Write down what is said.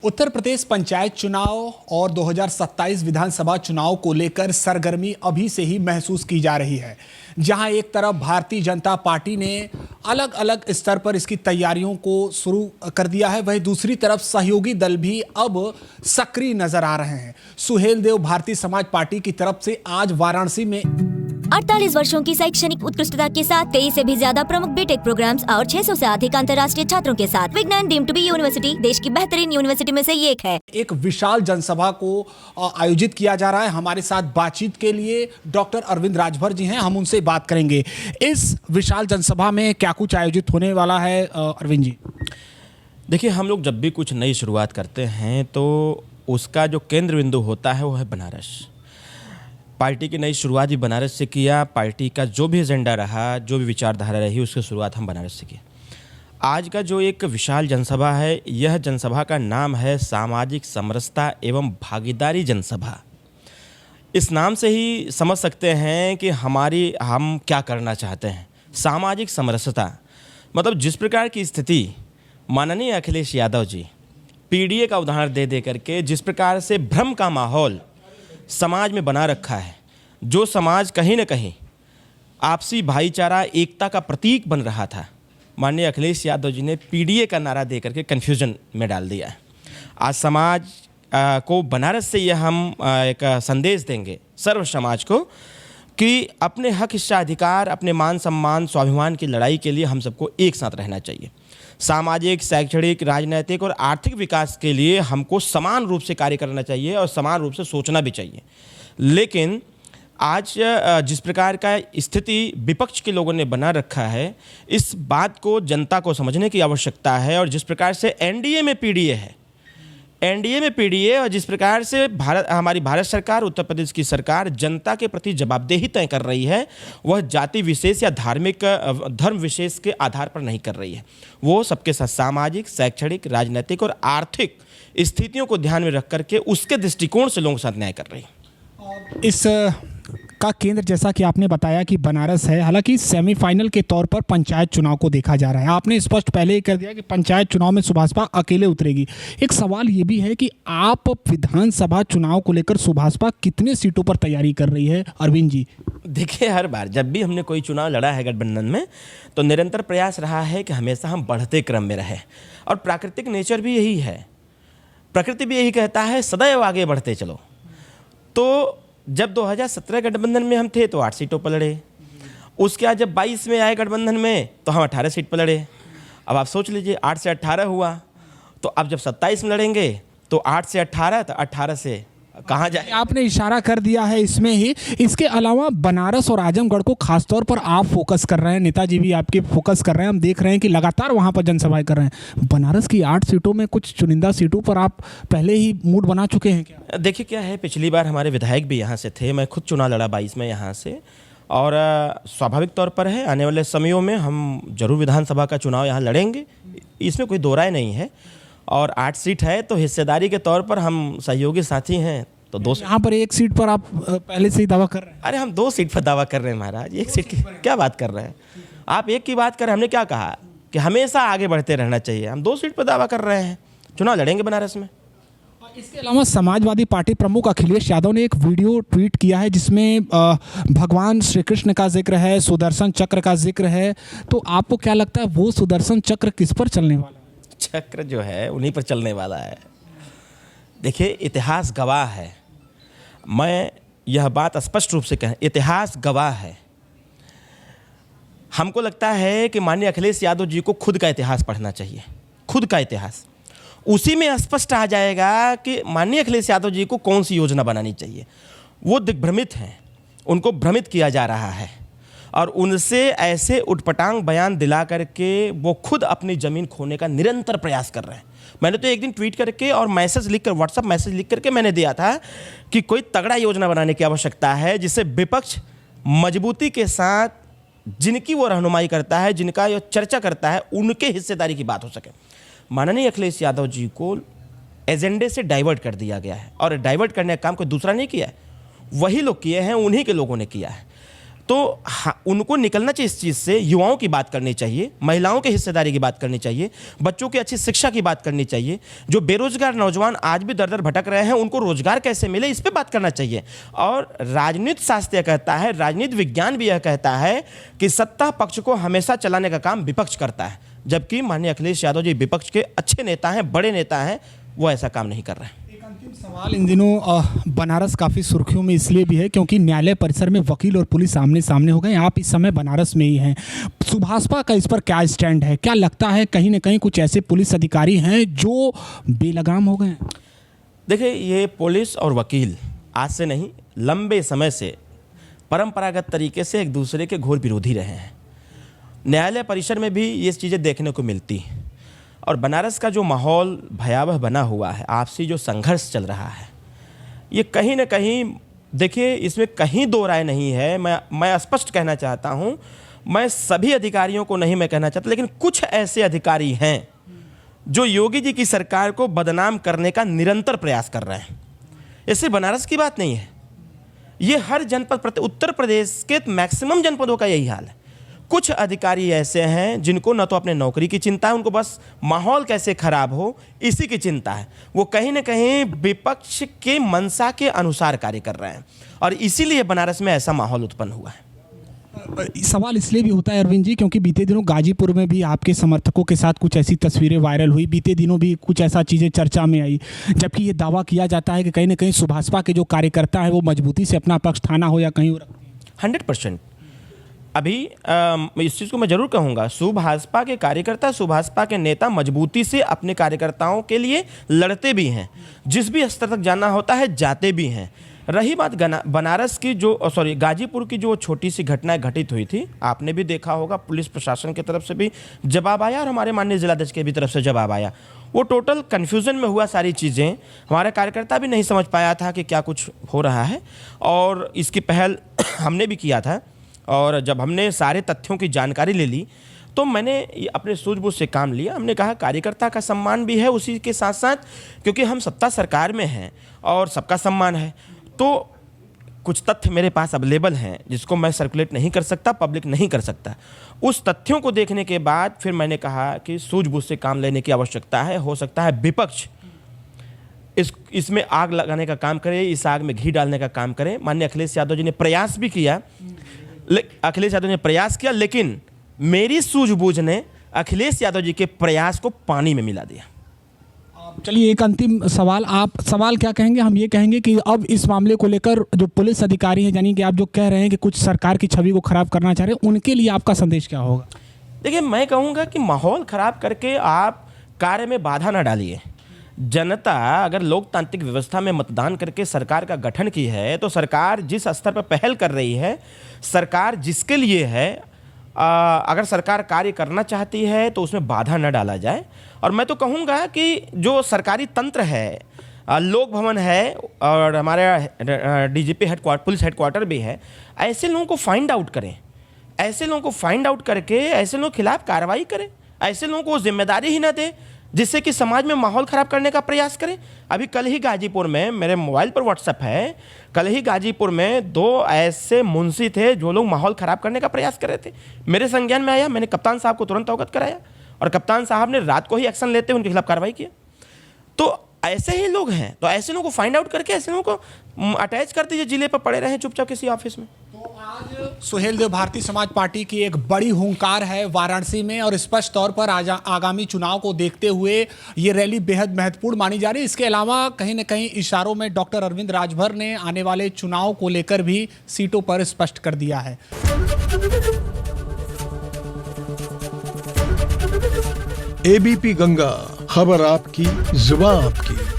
उत्तर प्रदेश पंचायत चुनाव और 2027 विधानसभा चुनाव को लेकर सरगर्मी अभी से ही महसूस की जा रही है। जहां एक तरफ भारतीय जनता पार्टी ने अलग अलग स्तर पर इसकी तैयारियों को शुरू कर दिया है, वहीं दूसरी तरफ सहयोगी दल भी अब सक्रिय नजर आ रहे हैं। सुहेल देव भारतीय समाज पार्टी की तरफ से आज वाराणसी में 48 वर्षों की शैक्षणिक उत्कृष्टता के साथ 23 से भी ज्यादा प्रमुख बीटेक प्रोग्राम्स और 600 से अधिक अंतर्राष्ट्रीय छात्रों के साथ विज्ञान डीम्ड टू बी यूनिवर्सिटी देश की बेहतरीन यूनिवर्सिटी में से एक है। एक विशाल जनसभा को आयोजित किया जा रहा है। हमारे साथ बातचीत के लिए डॉक्टर अरविंद राजभर जी हैं, हम उनसे बात करेंगे। इस विशाल जनसभा में क्या कुछ आयोजित होने वाला है अरविंद जी? देखिए, हम लोग जब भी कुछ नई शुरुआत करते हैं तो उसका जो केंद्र बिंदु होता है वो है बनारस। पार्टी की नई शुरुआत भी बनारस से किया। पार्टी का जो भी एजेंडा रहा, जो भी विचारधारा रही, उसकी शुरुआत हम बनारस से की। आज का जो एक विशाल जनसभा है, यह जनसभा का नाम है सामाजिक समरसता एवं भागीदारी जनसभा। इस नाम से ही समझ सकते हैं कि हम क्या करना चाहते हैं। सामाजिक समरसता मतलब जिस प्रकार की स्थिति माननीय अखिलेश यादव जी पीडीए का उदाहरण दे करके जिस प्रकार से भ्रम का माहौल समाज में बना रखा है, जो समाज कहीं ना कहीं आपसी भाईचारा एकता का प्रतीक बन रहा था, माननीय अखिलेश यादव जी ने पीडीए का नारा दे करके कन्फ्यूजन में डाल दिया है। आज समाज को बनारस से यह हम एक संदेश देंगे सर्व समाज को कि अपने हक हिस्साधिकार, अपने मान सम्मान, स्वाभिमान की लड़ाई के लिए हम सबको एक साथ रहना चाहिए। सामाजिक, शैक्षणिक, राजनीतिक और आर्थिक विकास के लिए हमको समान रूप से कार्य करना चाहिए और समान रूप से सोचना भी चाहिए। लेकिन आज जिस प्रकार का स्थिति विपक्ष के लोगों ने बना रखा है, इस बात को जनता को समझने की आवश्यकता है। और जिस प्रकार से एनडीए में पीडीए है, एनडीए में पीडीए, और जिस प्रकार से हमारी भारत सरकार, उत्तर प्रदेश की सरकार जनता के प्रति जवाबदेही तय कर रही है, वह जाति विशेष या धर्म विशेष के आधार पर नहीं कर रही है। वो सबके साथ सामाजिक, शैक्षणिक, राजनीतिक और आर्थिक स्थितियों को ध्यान में रख करके उसके दृष्टिकोण से लोगों के साथ न्याय कर रही है। इस का केंद्र, जैसा कि आपने बताया कि बनारस है, हालांकि सेमीफाइनल के तौर पर पंचायत चुनाव को देखा जा रहा है। आपने स्पष्ट पहले ही कर दिया कि पंचायत चुनाव में सुभाषपा अकेले उतरेगी। एक सवाल ये भी है कि आप विधानसभा चुनाव को लेकर सुभाषपा कितने सीटों पर तैयारी कर रही है अरविंद जी? देखिए, हर बार जब भी हमने कोई चुनाव लड़ा है गठबंधन में, तो निरंतर प्रयास रहा है कि हमेशा हम बढ़ते क्रम में रहे। और प्राकृतिक नेचर भी यही है, प्रकृति भी यही कहता है, सदैव आगे बढ़ते चलो। तो जब 2017 गठबंधन में हम थे तो 8 सीटों पर लड़े। उसके बाद जब 22 में आए गठबंधन में तो हम 18 सीट पर लड़े। अब आप सोच लीजिए, 8 से 18 हुआ, तो अब जब 27 में लड़ेंगे तो 8 से 18, तो 18 से कहाँ जाए? आपने इशारा कर दिया है इसमें ही। इसके अलावा बनारस और आजमगढ़ को खासतौर पर आप फोकस कर रहे हैं, नेताजी भी आपके फोकस कर रहे हैं, हम देख रहे हैं कि लगातार वहां पर जनसभाएं कर रहे हैं। बनारस की 8 सीटों में कुछ चुनिंदा सीटों पर आप पहले ही मूड बना चुके हैं क्या? देखिए, क्या है, पिछली बार हमारे विधायक भी यहाँ से थे, मैं खुद चुनाव लड़ा 22 में यहाँ से। और स्वाभाविक तौर पर है, आने वाले समयों में हम जरूर विधानसभा का चुनाव यहाँ लड़ेंगे, इसमें कोई दो राय नहीं है। और 8 सीट है तो हिस्सेदारी के तौर पर हम सहयोगी साथी हैं, तो 2 यहाँ पर 1 सीट पर आप पहले से ही दावा कर रहे हैं? अरे हम 2 सीट पर दावा कर रहे हैं महाराज, 1 सीट की क्या बात कर रहे हैं आप? 1 की बात कर रहे हैं। हमने क्या कहा कि हमेशा आगे बढ़ते रहना चाहिए। हम 2 सीट पर दावा कर रहे हैं, चुनाव लड़ेंगे बनारस में। इसके अलावा समाजवादी पार्टी प्रमुख अखिलेश यादव ने एक वीडियो ट्वीट किया है जिसमें भगवान श्री कृष्ण का जिक्र है, सुदर्शन चक्र का जिक्र है। तो आपको क्या लगता है वो सुदर्शन चक्र किस पर चलने वाला है? चक्र जो है उन्हीं पर चलने वाला है। देखिए, इतिहास गवाह है, मैं यह बात स्पष्ट रूप से कहें, इतिहास गवाह है। हमको लगता है कि माननीय अखिलेश यादव जी को खुद का इतिहास पढ़ना चाहिए, खुद का इतिहास। उसी में स्पष्ट आ जाएगा कि माननीय अखिलेश यादव जी को कौन सी योजना बनानी चाहिए। वो दिग्भ्रमित हैं, उनको भ्रमित किया जा रहा है और उनसे ऐसे उटपटांग बयान दिला करके वो खुद अपनी ज़मीन खोने का निरंतर प्रयास कर रहे हैं। मैंने तो एक दिन ट्वीट करके और मैसेज लिख कर, व्हाट्सअप मैसेज लिख करके मैंने दिया था कि कोई तगड़ा योजना बनाने की आवश्यकता है जिससे विपक्ष मजबूती के साथ, जिनकी वो रहनुमाई करता है, जिनका ये चर्चा करता है, उनके हिस्सेदारी की बात हो सके। माननीय अखिलेश यादव जी को एजेंडे से डाइवर्ट कर दिया गया है और डाइवर्ट करने का काम कोई दूसरा नहीं किया है, वही लोग किए हैं, उन्हीं के लोगों ने किया है। तो उनको निकलना चाहिए इस चीज़ से। युवाओं की बात करनी चाहिए, महिलाओं के हिस्सेदारी की बात करनी चाहिए, बच्चों की अच्छी शिक्षा की बात करनी चाहिए। जो बेरोजगार नौजवान आज भी दर दर भटक रहे हैं, उनको रोजगार कैसे मिले, इस पे बात करना चाहिए। और राजनीति शास्त्र यह कहता है, राजनीति विज्ञान भी यह कहता है कि सत्ता पक्ष को हमेशा चलाने का काम विपक्ष करता है, जबकि माननीय अखिलेश यादव जी विपक्ष के अच्छे नेता हैं, बड़े नेता हैं, वो ऐसा काम नहीं कर रहे हैं। अंतिम सवाल, इन दिनों बनारस काफ़ी सुर्खियों में इसलिए भी है क्योंकि न्यायालय परिसर में वकील और पुलिस आमने सामने हो गए। आप इस समय बनारस में ही हैं। सुभाषपा का इस पर क्या स्टैंड है? क्या लगता है कहीं ना कहीं कुछ ऐसे पुलिस अधिकारी हैं जो बेलगाम हो गए हैं? देखिए, ये पुलिस और वकील आज से नहीं, लंबे समय से परंपरागत तरीके से एक दूसरे के घोर विरोधी रहे हैं। न्यायालय परिसर में भी ये चीज़ें देखने को मिलती हैं। और बनारस का जो माहौल भयावह बना हुआ है, आपसी जो संघर्ष चल रहा है, ये कहीं ना कहीं, देखिए, इसमें कहीं दो राय नहीं है। मैं स्पष्ट कहना चाहता हूँ, मैं सभी अधिकारियों को नहीं मैं कहना चाहता, लेकिन कुछ ऐसे अधिकारी हैं जो योगी जी की सरकार को बदनाम करने का निरंतर प्रयास कर रहे हैं। ये सिर्फ बनारस की बात नहीं है, ये हर जनपद, उत्तर प्रदेश के मैक्सिमम जनपदों का यही हाल है। कुछ अधिकारी ऐसे हैं जिनको न तो अपने नौकरी की चिंता है, उनको बस माहौल कैसे खराब हो इसी की चिंता है। वो कहीं ना कहीं विपक्ष के मंशा के अनुसार कार्य कर रहे हैं, और इसीलिए बनारस में ऐसा माहौल उत्पन्न हुआ है। सवाल इसलिए भी होता है अरविंद जी क्योंकि बीते दिनों गाजीपुर में भी आपके समर्थकों के साथ कुछ ऐसी तस्वीरें वायरल हुई। बीते दिनों भी कुछ ऐसा चीज़ें चर्चा में आई, जबकि ये दावा किया जाता है कि कहीं ना कहीं सुभाषपा के जो कार्यकर्ता हैं वो मजबूती से अपना पक्ष थाना हो या कहीं 100% अभी इस चीज़ को मैं ज़रूर कहूँगा, सुभाषपा के कार्यकर्ता, सुभाषपा के नेता मजबूती से अपने कार्यकर्ताओं के लिए लड़ते भी हैं, जिस भी स्तर तक जाना होता है जाते भी हैं। रही बात बनारस की गाजीपुर की जो छोटी सी घटनाएं घटित हुई थी, आपने भी देखा होगा, पुलिस प्रशासन की तरफ से भी जवाब आया और हमारे माननीय जिलाध्यक्ष के भी तरफ से जवाब आया। वो टोटल कन्फ्यूज़न में हुआ सारी चीज़ें, हमारा कार्यकर्ता भी नहीं समझ पाया था कि क्या कुछ हो रहा है, और इसकी पहल हमने भी किया था। और जब हमने सारे तथ्यों की जानकारी ले ली तो मैंने अपने सूझबूझ से काम लिया। हमने कहा कार्यकर्ता का सम्मान भी है उसी के साथ साथ, क्योंकि हम सत्ता सरकार में हैं और सबका सम्मान है, तो कुछ तथ्य मेरे पास अवेलेबल हैं जिसको मैं सर्कुलेट नहीं कर सकता, पब्लिक नहीं कर सकता। उस तथ्यों को देखने के बाद फिर मैंने कहा कि सूझबूझ से काम लेने की आवश्यकता है। हो सकता है विपक्ष इसमें आग लगाने का काम करे, इस आग में घी डालने का काम करे। माननीय अखिलेश यादव जी ने प्रयास भी किया, लेकिन मेरी सूझबूझ ने अखिलेश यादव जी के प्रयास को पानी में मिला दिया। चलिए, एक अंतिम सवाल, आप सवाल क्या कहेंगे? हम ये कहेंगे कि अब इस मामले को लेकर जो पुलिस अधिकारी हैं, यानी कि आप जो कह रहे हैं कि कुछ सरकार की छवि को खराब करना चाह रहे हैं, उनके लिए आपका संदेश क्या होगा? देखिए, मैं कहूँगा कि माहौल खराब करके आप कार्य में बाधा ना डालिए। जनता अगर लोकतांत्रिक व्यवस्था में मतदान करके सरकार का गठन की है, तो सरकार जिस स्तर पर पहल कर रही है, सरकार जिसके लिए है, अगर सरकार कार्य करना चाहती है तो उसमें बाधा न डाला जाए। और मैं तो कहूँगा कि जो सरकारी तंत्र है, लोक भवन है और हमारा डीजीपी हेडक्वार्टर, पुलिस हेडक्वार्टर भी है, ऐसे लोगों को फाइंड आउट करें, ऐसे लोगों को फाइंड आउट करके ऐसे लोगों के खिलाफ कार्रवाई करें, ऐसे लोगों को जिम्मेदारी ही ना दे जिससे कि समाज में माहौल ख़राब करने का प्रयास करें। अभी कल ही गाजीपुर में, मेरे मोबाइल पर व्हाट्सएप है, कल ही गाजीपुर में 2 ऐसे मुंशी थे जो लोग माहौल ख़राब करने का प्रयास कर रहे थे। मेरे संज्ञान में आया, मैंने कप्तान साहब को तुरंत अवगत कराया और कप्तान साहब ने रात को ही एक्शन लेते हुए उनके खिलाफ कार्रवाई किया। तो ऐसे ही लोग हैं, तो ऐसे लोगों को फाइंड आउट करके ऐसे लोगों को अटैच कर दीजिए, जिले पर पड़े रहें चुपचाप किसी ऑफिस में। तो आज सुहेल देव भारतीय समाज पार्टी की एक बड़ी हुंकार है वाराणसी में, और स्पष्ट तौर पर आगामी चुनाव को देखते हुए ये रैली बेहद महत्वपूर्ण मानी जा रही है। इसके अलावा कहीं न कहीं इशारों में डॉक्टर अरविंद राजभर ने आने वाले चुनाव को लेकर भी सीटों पर स्पष्ट कर दिया है। एबीपी गंगा, खबर आपकी, जुबान आपकी।